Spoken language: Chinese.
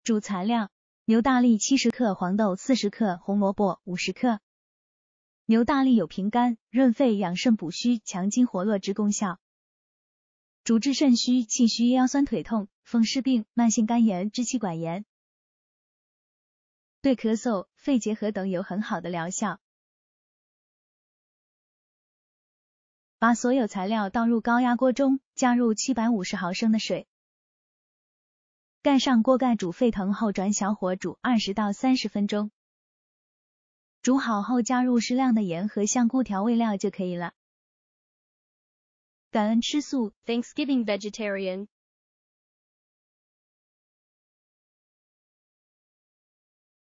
主材料：牛大力70克，黄豆40克，红萝卜50克。牛大力有平肝、润肺、养肾补虚、强筋活络之功效，主治肾虚、气虚、腰酸腿痛、风湿病、慢性肝炎、支气管炎，对咳嗽、肺结核等有很好的疗效。把所有材料倒入高压锅中，加入750毫升的水，盖上锅盖，煮沸腾后转小火煮20到30分钟。煮好后加入适量的盐和香菇调味料就可以了。感恩吃素 Thanksgiving vegetarian